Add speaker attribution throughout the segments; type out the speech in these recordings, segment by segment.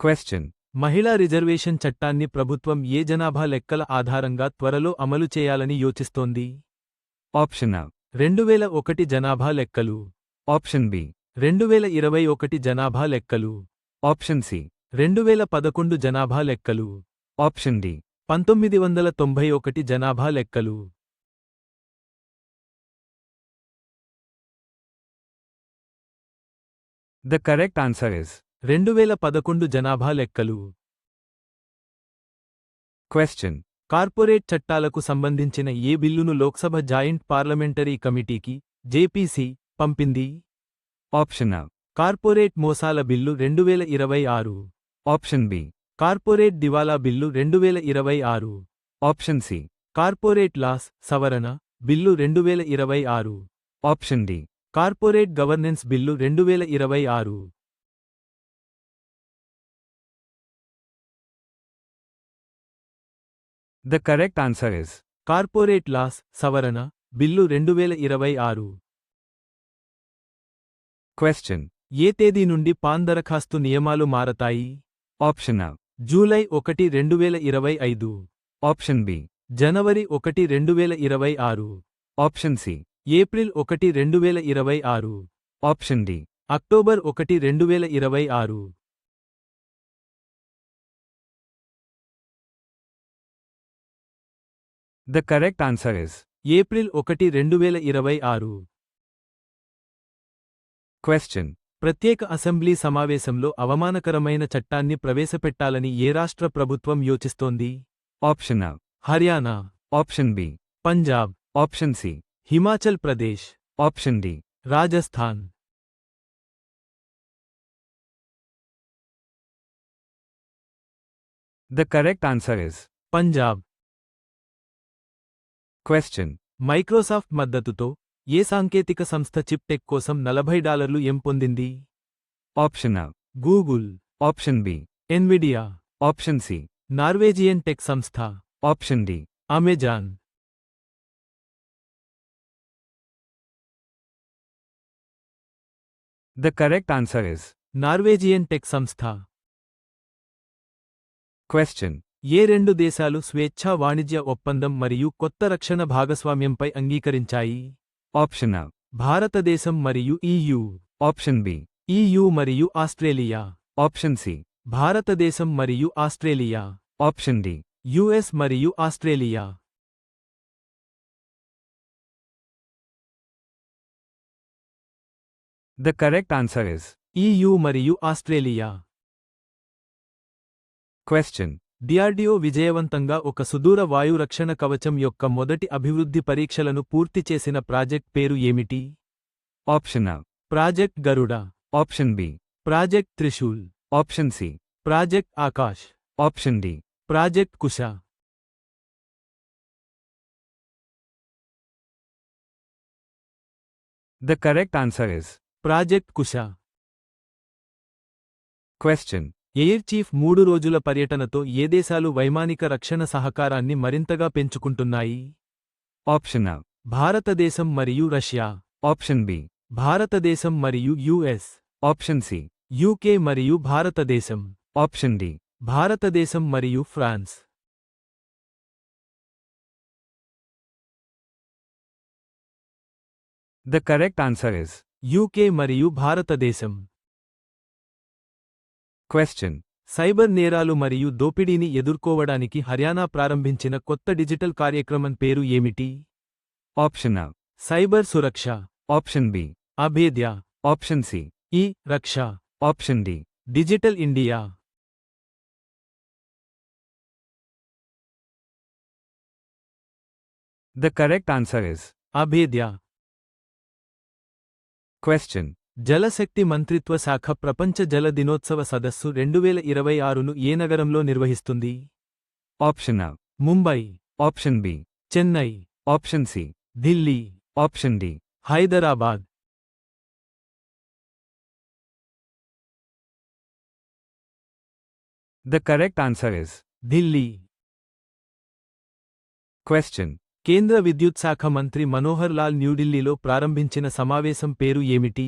Speaker 1: Question.
Speaker 2: మహిళా reservation చట్టాన్ని ప్రభుత్వం ఏ జనాభా లెక్కల ఆధారంగా త్వరలో అమలు చేయాలని యోచిస్తోంది?
Speaker 1: Option A.
Speaker 2: 2001 జనాభా లెక్కలు.
Speaker 1: Option B.
Speaker 2: 2021 జనాభా లెక్కలు.
Speaker 1: Option C.
Speaker 2: 2011 జనాభా లెక్కలు.
Speaker 1: Option D.
Speaker 2: 1991 జనాభా లెక్కలు.
Speaker 1: The correct answer is
Speaker 2: 2011 జనాభా లెక్కలు.
Speaker 1: క్వశ్చన్.
Speaker 2: కార్పొరేట్ చట్టాలకు సంబంధించిన ఏ బిల్లును లోక్సభ జాయింట్ పార్లమెంటరీ కమిటీకి జేపీసీ పంపింది?
Speaker 1: Option A.
Speaker 2: కార్పొరేట్ మోసాల బిల్లు 2026.
Speaker 1: Option B.
Speaker 2: కార్పొరేట్ దివాలా bill 2026.
Speaker 1: Option C.
Speaker 2: Corporate laws సవరణ bill 2026.
Speaker 1: Option D.
Speaker 2: Corporate governance bill 2026.
Speaker 1: The correct answer is
Speaker 2: corporate laws సవరణ బిల్లు 2026.
Speaker 1: క్వశ్చన్.
Speaker 2: ఏ తేదీ నుండి పాన్ దరఖాస్తు నియమాలు మారతాయి?
Speaker 1: Option A.
Speaker 2: July 1, 2025.
Speaker 1: Option B.
Speaker 2: జనవరి 1, 2026.
Speaker 1: Option C.
Speaker 2: April 1, 2026.
Speaker 1: Option D.
Speaker 2: October 1, 2026.
Speaker 1: The correct answer is
Speaker 2: April 1, 2026.
Speaker 1: Question.
Speaker 2: ప్రత్యేక assembly సమావేశంలో అవమానకరమైన చట్టాన్ని ప్రవేశపెట్టాలని ఏ రాష్ట్ర ప్రభుత్వం యోచిస్తోంది?
Speaker 1: Option A.
Speaker 2: Haryana.
Speaker 1: Option B.
Speaker 2: Punjab.
Speaker 1: Option C.
Speaker 2: Himachal Pradesh.
Speaker 1: Option D.
Speaker 2: Rajasthan.
Speaker 1: The correct answer is
Speaker 2: Punjab.
Speaker 1: Question.
Speaker 2: Microsoft మద్దతుతో ఏ సాంకేతిక సంస్థ చిప్ టెక్ కోసం $40 పొందింది?
Speaker 1: Option A.
Speaker 2: Google.
Speaker 1: Option B.
Speaker 2: Nvidia.
Speaker 1: Option C.
Speaker 2: Norwegian tech సంస్థ.
Speaker 1: Option D.
Speaker 2: Amazon.
Speaker 1: The correct answer is
Speaker 2: Norwegian tech సంస్థ.
Speaker 1: Question.
Speaker 2: ఏ రెండు దేశాలు స్వేచ్ఛా వాణిజ్య ఒప్పందం మరియు కొత్త రక్షణ భాగస్వామ్యంపై అంగీకరించాయి?
Speaker 1: Option A.
Speaker 2: భారతదేశం మరియు EU.
Speaker 1: Option B.
Speaker 2: EU మరియు ఆస్ట్రేలియా.
Speaker 1: Option C.
Speaker 2: భారతదేశం మరియు ఆస్ట్రేలియా.
Speaker 1: Option D.
Speaker 2: US మరియు Australia.
Speaker 1: The correct answer is
Speaker 2: EU మరియు ఆస్ట్రేలియా.
Speaker 1: క్వశ్చన్.
Speaker 2: డిఆర్డిఓ విజయవంతంగా ఒక సుదూర వాయు రక్షణ కవచం యొక్క మొదటి అభివృద్ధి పరీక్షలను పూర్తి చేసిన ప్రాజెక్ట్ పేరు ఏమిటి?
Speaker 1: Option A.
Speaker 2: Project Garuda.
Speaker 1: Option B.
Speaker 2: Project Trishul.
Speaker 1: Option C.
Speaker 2: Project Akash.
Speaker 1: Option D.
Speaker 2: Project Kusha.
Speaker 1: The correct answer is
Speaker 2: project Kusha.
Speaker 1: Question.
Speaker 2: Air chief 3 రోజుల పర్యటనతో ఏ దేశాలు వైమానిక రక్షణ సహకారాన్ని మరింతగా పెంచుకుంటున్నాయి?
Speaker 1: Option A.
Speaker 2: భారతదేశం మరియు రష్యా.
Speaker 1: Option B.
Speaker 2: భారతదేశం మరియు US.
Speaker 1: Option C.
Speaker 2: UK మరియు భారతదేశం.
Speaker 1: Option D.
Speaker 2: భారతదేశం మరియు France.
Speaker 1: The correct answer is
Speaker 2: UK మరియు భారతదేశం.
Speaker 1: క్వశ్చన్.
Speaker 2: సైబర్ నేరాలు మరియు దోపిడీని ఎదుర్కోవడానికి హర్యానా ప్రారంభించిన కొత్త డిజిటల్ కార్యక్రమం పేరు ఏమిటి?
Speaker 1: Option A.
Speaker 2: Cyber Suraksha.
Speaker 1: Option B.
Speaker 2: Abhedya.
Speaker 1: Option C.
Speaker 2: E Raksha.
Speaker 1: Option D.
Speaker 2: Digital India.
Speaker 1: The correct answer is
Speaker 2: Abhedya.
Speaker 1: Question.
Speaker 2: Jal Shakti మంత్రిత్వ శాఖ ప్రపంచ జల దినోత్సవ సదస్సు 2026ను ఏ నగరంలో నిర్వహిస్తుంది?
Speaker 1: Option A.
Speaker 2: Mumbai.
Speaker 1: Option B.
Speaker 2: Chennai.
Speaker 1: Option C.
Speaker 2: Delhi.
Speaker 1: Option D.
Speaker 2: Hyderabad.
Speaker 1: The correct answer is
Speaker 2: Delhi.
Speaker 1: Question.
Speaker 2: కేంద్ర విద్యుత్ శాఖ మంత్రి మనోహర్ లాల్ న్యూఢిల్లీలో ప్రారంభించిన సమావేశం పేరు ఏమిటి?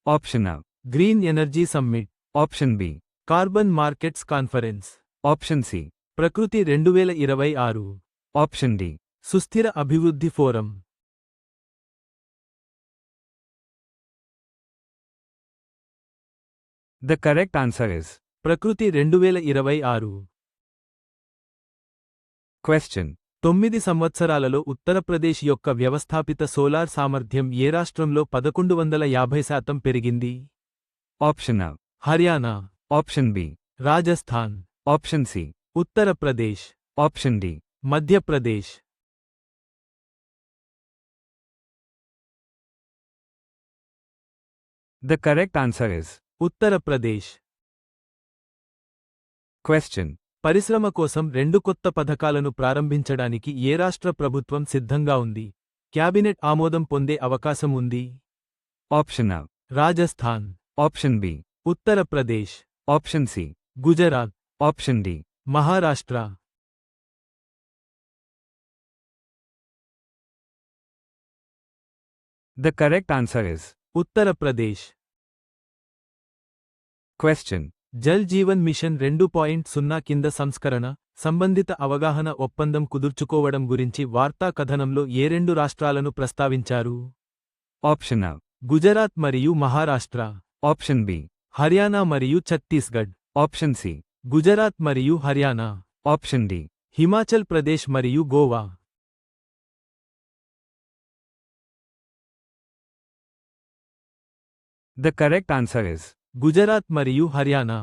Speaker 1: Option A.
Speaker 2: Green energy summit.
Speaker 1: Option B.
Speaker 2: Carbon markets conference.
Speaker 1: Option C.
Speaker 2: ప్రకృతి 2026.
Speaker 1: Option D.
Speaker 2: సుస్థిర అభివృద్ధి forum.
Speaker 1: The correct answer is.
Speaker 2: ప్రకృతి 2026.
Speaker 1: Question.
Speaker 2: 9 సంవత్సరాలలో ఉత్తరప్రదేశ్ యొక్క వ్యవస్థాపిత సోలార్ సామర్థ్యం ఏ రాష్ట్రంలో 1150% పెరిగింది?
Speaker 1: Option A.
Speaker 2: Haryana,
Speaker 1: Option B.
Speaker 2: Rajasthan,
Speaker 1: Option C.
Speaker 2: Uttar Pradesh,
Speaker 1: Option D.
Speaker 2: Madhya Pradesh.
Speaker 1: The correct answer is.
Speaker 2: Uttar Pradesh.
Speaker 1: Question.
Speaker 2: పరిశ్రమ కోసం 2 కొత్త పథకాలను ప్రారంభించడానికి ఏ రాష్ట్ర ప్రభుత్వం సిద్ధంగా ఉంది? క్యాబినెట్ ఆమోదం పొందే అవకాశం ఉంది?
Speaker 1: Option A.
Speaker 2: Rajasthan,
Speaker 1: Option B.
Speaker 2: Uttar Pradesh,
Speaker 1: Option C.
Speaker 2: Gujarat,
Speaker 1: Option D.
Speaker 2: Maharashtra.
Speaker 1: The correct answer is.
Speaker 2: Uttar Pradesh.
Speaker 1: Question.
Speaker 2: Jal Jeevan mission 2.0 కింద సంస్కరణ, సంబంధిత అవగాహన ఒప్పందం కుదుర్చుకోవడం గురించి వార్తా కథనంలో ఏ 2 రాష్ట్రాలను ప్రస్తావించారు?
Speaker 1: Option A.
Speaker 2: గుజరాత్ మరియు మహారాష్ట్ర.
Speaker 1: Option B.
Speaker 2: హర్యానా మరియు ఛత్తీస్గఢ్.
Speaker 1: Option C.
Speaker 2: గుజరాత్ మరియు హర్యానా.
Speaker 1: Option D.
Speaker 2: హిమాచల్ ప్రదేశ్ మరియు Goa.
Speaker 1: The correct answer is.
Speaker 2: Gujarat మరియు హర్యానా.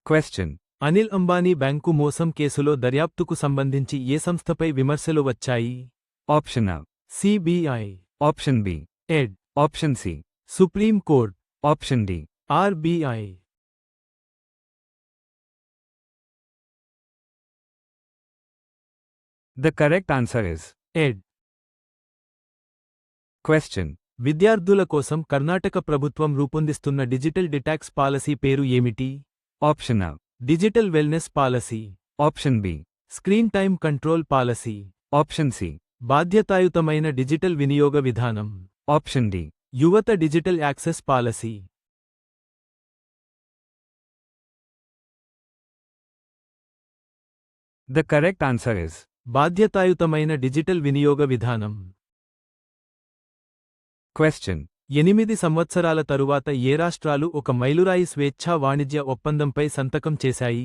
Speaker 1: Question.
Speaker 2: అనిల్ అంబానీ బ్యాంకు మోసం కేసులో దర్యాప్తుకు సంబంధించి ఏ సంస్థపై విమర్శలు వచ్చాయి?
Speaker 1: Option A.
Speaker 2: CBI,
Speaker 1: Option B.
Speaker 2: Ed,
Speaker 1: Option C.
Speaker 2: Supreme court,
Speaker 1: Option D.
Speaker 2: RBI.
Speaker 1: The correct answer is.
Speaker 2: Ed.
Speaker 1: Question.
Speaker 2: విద్యార్థుల కోసం కర్ణాటక ప్రభుత్వం రూపొందిస్తున్న డిజిటల్ డిటాక్స్ పాలసీ పేరు ఏమిటి?
Speaker 1: Option A.
Speaker 2: Digital wellness policy,
Speaker 1: Option B.
Speaker 2: Screen time control policy,
Speaker 1: Option C.
Speaker 2: బాధ్యతాయుతమైన digital వినియోగ విధానం,
Speaker 1: Option D.
Speaker 2: యువత digital access policy.
Speaker 1: The correct answer is.
Speaker 2: బాధ్యతాయుతమైన డిజిటల్ వినియోగ విధానం.
Speaker 1: Question.
Speaker 2: 8 సంవత్సరాల తరువాత ఏ రాష్ట్రాలు ఒక మైలురాయి స్వేచ్ఛా వాణిజ్య ఒప్పందంపై సంతకం చేశాయి?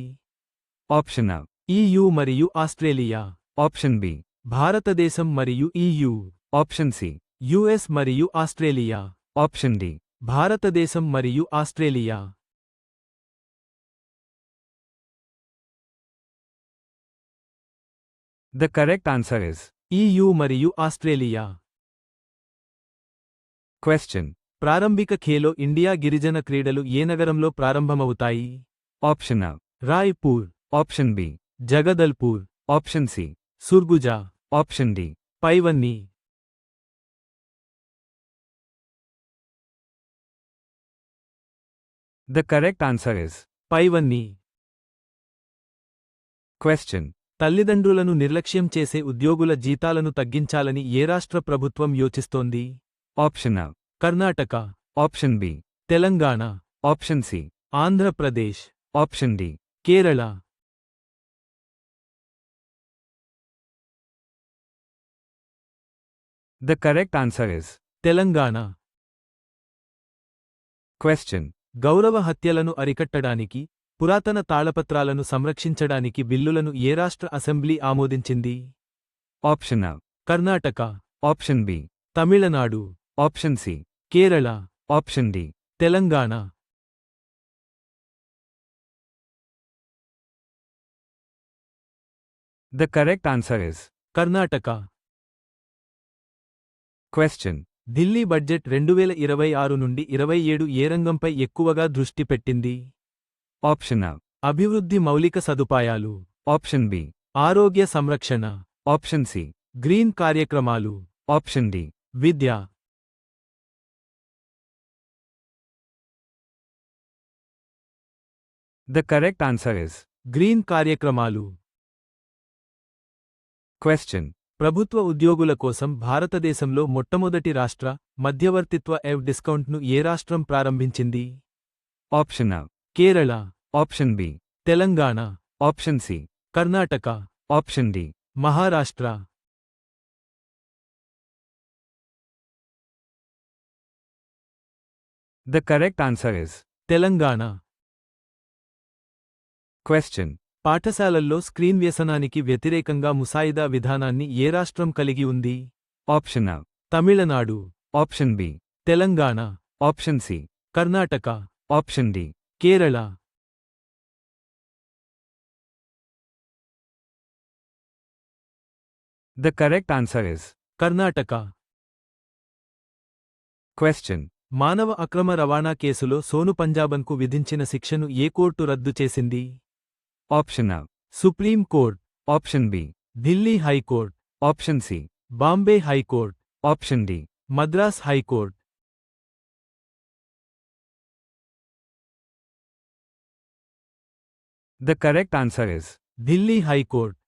Speaker 1: Option A.
Speaker 2: EU మరియు ఆస్ట్రేలియా.
Speaker 1: Option B.
Speaker 2: భారతదేశం మరియు EU.
Speaker 1: Option C.
Speaker 2: US మరియు ఆస్ట్రేలియా.
Speaker 1: Option D.
Speaker 2: భారతదేశం మరియు Australia.
Speaker 1: The correct answer is.
Speaker 2: EU మరియు ఆస్ట్రేలియా.
Speaker 1: Question.
Speaker 2: ప్రారంభిక ఖేలో ఇండియా గిరిజన క్రీడలు ఏ నగరంలో ప్రారంభమవుతాయి?
Speaker 1: Option A.
Speaker 2: Raipur,
Speaker 1: Option B.
Speaker 2: Jagdalpur,
Speaker 1: Option C.
Speaker 2: Surguja,
Speaker 1: Option D.
Speaker 2: పైవన్నీ.
Speaker 1: The correct answer is.
Speaker 2: పైవన్నీ.
Speaker 1: Question.
Speaker 2: తల్లిదండ్రులను నిర్లక్ష్యం చేసే ఉద్యోగుల జీతాలను తగ్గించాలని ఏ రాష్ట్ర ప్రభుత్వం యోచిస్తోంది?
Speaker 1: Option A.
Speaker 2: Karnataka,
Speaker 1: Option B.
Speaker 2: Telangana,
Speaker 1: Option C.
Speaker 2: Andhra Pradesh,
Speaker 1: Option D.
Speaker 2: Kerala.
Speaker 1: The correct answer is.
Speaker 2: Telangana.
Speaker 1: Question.
Speaker 2: గౌరవ హత్యలను అరికట్టడానికి, పురాతన తాళపత్రాలను సంరక్షించడానికి బిల్లులను ఏ రాష్ట్ర అసెంబ్లీ ఆమోదించింది?
Speaker 1: Option A.
Speaker 2: Karnataka,
Speaker 1: Option B.
Speaker 2: Tamil Nadu,
Speaker 1: Option C.
Speaker 2: Kerala,
Speaker 1: Option D.
Speaker 2: Telangana.
Speaker 1: The correct answer is.
Speaker 2: Karnataka.
Speaker 1: Question.
Speaker 2: Delhi budget 2026 నుండి 27 ఏ రంగంపై ఎక్కువగా దృష్టి పెట్టింది?
Speaker 1: Option A.
Speaker 2: అభివృద్ధి మౌలిక సదుపాయాలు,
Speaker 1: Option B.
Speaker 2: ఆరోగ్య సంరక్షణ,
Speaker 1: Option C.
Speaker 2: గ్రీన్ కార్యక్రమాలు,
Speaker 1: Option D.
Speaker 2: Vidya.
Speaker 1: The correct answer is.
Speaker 2: Green కార్యక్రమాలు.
Speaker 1: Question.
Speaker 2: ప్రభుత్వ ఉద్యోగుల కోసం భారతదేశంలో మొట్టమొదటి రాష్ట్ర, మధ్యవర్తిత్వ డిస్కౌంట్ను ఏ రాష్ట్రం ప్రారంభించింది?
Speaker 1: Option A.
Speaker 2: Kerala,
Speaker 1: Option B.
Speaker 2: Telangana,
Speaker 1: Option C.
Speaker 2: Karnataka,
Speaker 1: Option D.
Speaker 2: Maharashtra.
Speaker 1: The correct answer is
Speaker 2: Telangana.
Speaker 1: question.
Speaker 2: పాఠశాలల్లో స్క్రీన్ వ్యసనానికి వ్యతిరేకంగా ముసాయిదా విధానాన్ని ఏ రాష్ట్రం కలిగి ఉంది?
Speaker 1: Option A.
Speaker 2: Tamil Nadu,
Speaker 1: Option B.
Speaker 2: Telangana,
Speaker 1: Option C.
Speaker 2: Karnataka,
Speaker 1: Option D.
Speaker 2: Kerala.
Speaker 1: The correct answer is
Speaker 2: Karnataka.
Speaker 1: question.
Speaker 2: మానవ అక్రమ రవాణా కేసులో సోను పంజాబన్కు విధించిన శిక్షను ఏ కోర్టు రద్దు చేసింది?
Speaker 1: Option A.
Speaker 2: Supreme court,
Speaker 1: Option B.
Speaker 2: Delhi high court,
Speaker 1: Option C.
Speaker 2: Bombay high court,
Speaker 1: Option D.
Speaker 2: Madras high court.
Speaker 1: The correct answer is
Speaker 2: Delhi high court.